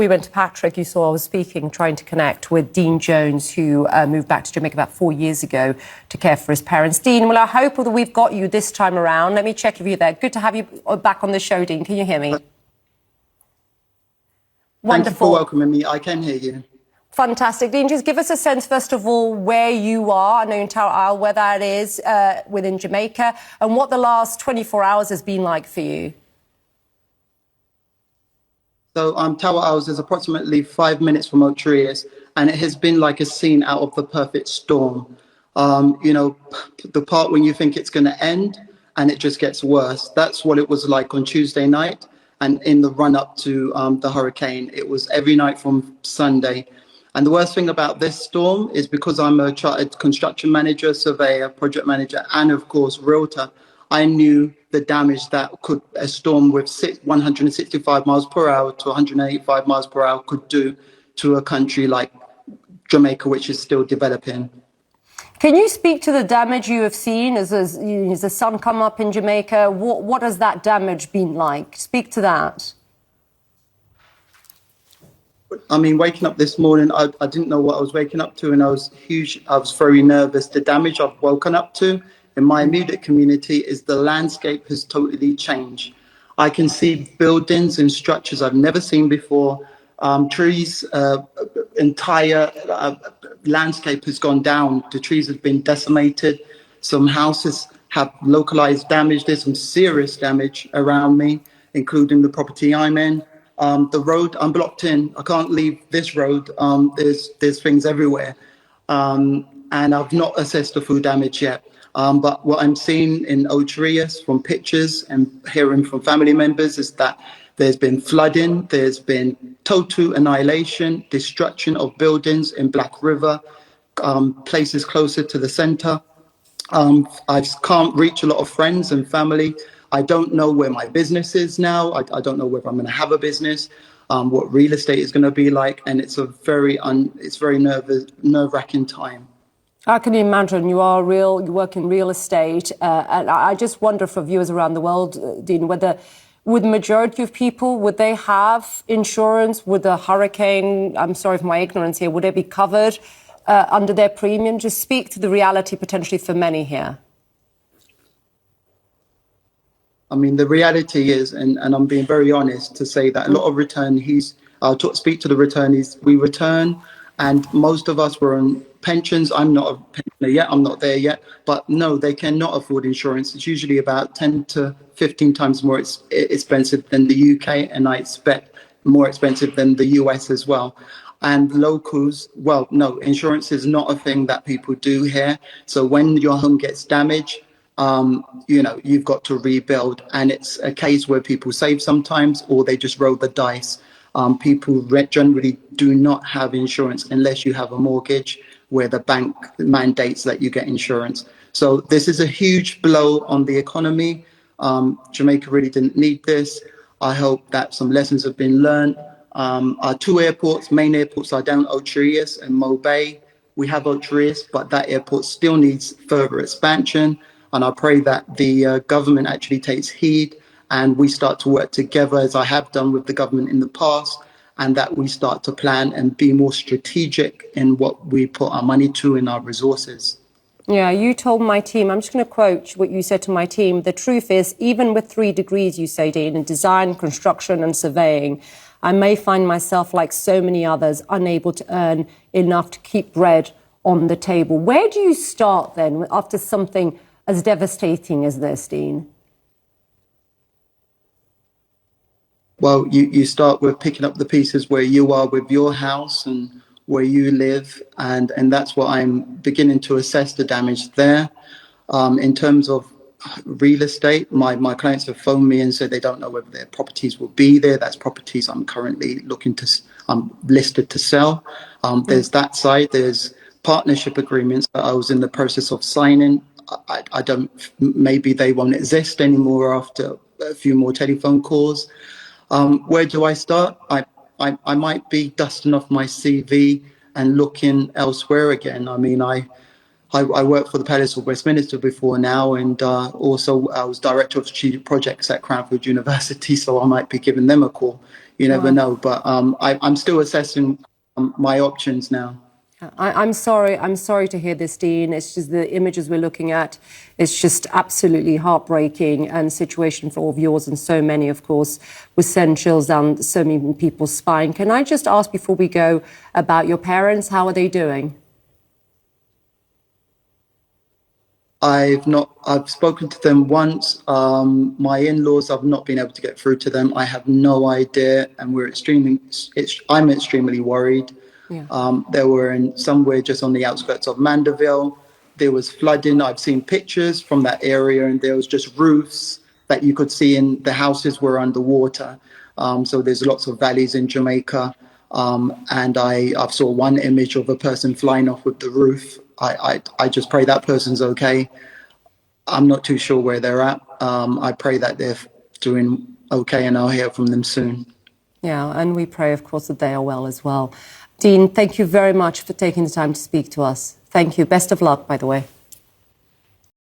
We went to Patrick, you saw I was speaking, trying to connect with Dean Jones, who moved back to Jamaica about 4 years ago to care for his parents. Dean, well, I hope that we've got you this time around. Let me check if you're there. Good to have you back on the show, Dean. Can you hear me? Wonderful. Thank you for welcoming me. I can hear you. Fantastic. Dean, just give us a sense, first of all, where you are. I know in Tower Isle, where that is within Jamaica, and what the last 24 hours has been like for you. So Tower Isles is approximately 5 minutes from Soares, and it has been like a scene out of the perfect storm. You know, the part when you think it's going to end and it just gets worse. That's what it was like on Tuesday night, and in the run up to the hurricane. It was every night from Sunday. And the worst thing about this storm is because I'm a chartered construction manager, surveyor, project manager, and of course, realtor, I knew the damage that a storm with 165 miles per hour to 185 miles per hour could do to a country like Jamaica, which is still developing. Can you speak to the damage you have seen as the sun come up in Jamaica? What has that damage been like? Speak to that. I mean, waking up this morning, I didn't know what I was waking up to, and I was very nervous. The damage I've woken up to in my immediate community is the landscape has totally changed. I can see buildings and structures I've never seen before. Trees, entire landscape has gone down. The trees have been decimated. Some houses have localized damage. There's some serious damage around me, including the property I'm in. The road, I'm blocked in. I can't leave this road. There's things everywhere. And I've not assessed the full damage yet. But what I'm seeing in Soares from pictures and hearing from family members is that there's been flooding, there's been total annihilation, destruction of buildings in Black River, places closer to the center. I can't reach a lot of friends and family. I don't know where my business is now. I don't know whether I'm going to have a business, what real estate is going to be like, and it's a very nerve-wracking time. I can imagine you work in real estate, and I just wonder for viewers around the world, Dean, whether would the majority of people, would they have insurance? Would the hurricane, I'm sorry for my ignorance here, would it be covered under their premium? Just speak to the reality potentially for many here. I mean, the reality is, and I'm being very honest to say that a lot of returnees, speak to the returnees, we return, and most of us were on pensions. I'm not a pensioner yet, I'm not there yet, but no, they cannot afford insurance. It's usually about 10 to 15 times more expensive than the UK, and I expect more expensive than the US as well. And locals, well, no, insurance is not a thing that people do here. So when your home gets damaged, you know, you've got to rebuild, and it's a case where people save sometimes, or they just roll the dice. People generally do not have insurance unless you have a mortgage where the bank mandates that you get insurance. So this is a huge blow on the economy. Jamaica really didn't need this. I hope that some lessons have been learned. Our two airports, main airports, are down Soares and Mo Bay. We have Soares, but that airport still needs further expansion. And I pray that the government actually takes heed and we start to work together, as I have done with the government in the past, and that we start to plan and be more strategic in what we put our money to and our resources. Yeah, you told my team, I'm just going to quote what you said to my team. The truth is, even with 3 degrees, you say, Dean, in design, construction and surveying, I may find myself, like so many others, unable to earn enough to keep bread on the table. Where do you start then after something as devastating as this, Dean? Well, you start with picking up the pieces where you are with your house and where you live, and that's what I'm beginning to assess the damage there. In terms of real estate, my clients have phoned me and said they don't know whether their properties will be there. That's properties I'm currently listed to sell. There's that side. There's partnership agreements that I was in the process of signing. I don't, maybe they won't exist anymore after a few more telephone calls. Where do I start? I might be dusting off my CV and looking elsewhere again. I mean, I worked for the Palace of Westminster before now, and also I was director of strategic projects at Cranfield University, so I might be giving them a call. You never Wow. know, but I'm still assessing my options now. I'm sorry. I'm sorry to hear this, Dean. It's just the images we're looking at. It's just absolutely heartbreaking and situation for all of yours and so many, of course, with send chills down so many people's spine. Can I just ask before we go about your parents? How are they doing? I've spoken to them once. My in-laws, I've not been able to get through to them. I have no idea, and I'm extremely worried. Yeah. They were in somewhere just on the outskirts of Mandeville. There was flooding. I've seen pictures from that area, and there was just roofs that you could see, and the houses were underwater. So there's lots of valleys in Jamaica. And I've saw one image of a person flying off with the roof. I just pray that person's okay. I'm not too sure where they're at. I pray that they're doing okay, and I'll hear from them soon. Yeah, and we pray, of course, that they are well as well. Dean, thank you very much for taking the time to speak to us. Thank you. Best of luck, by the way.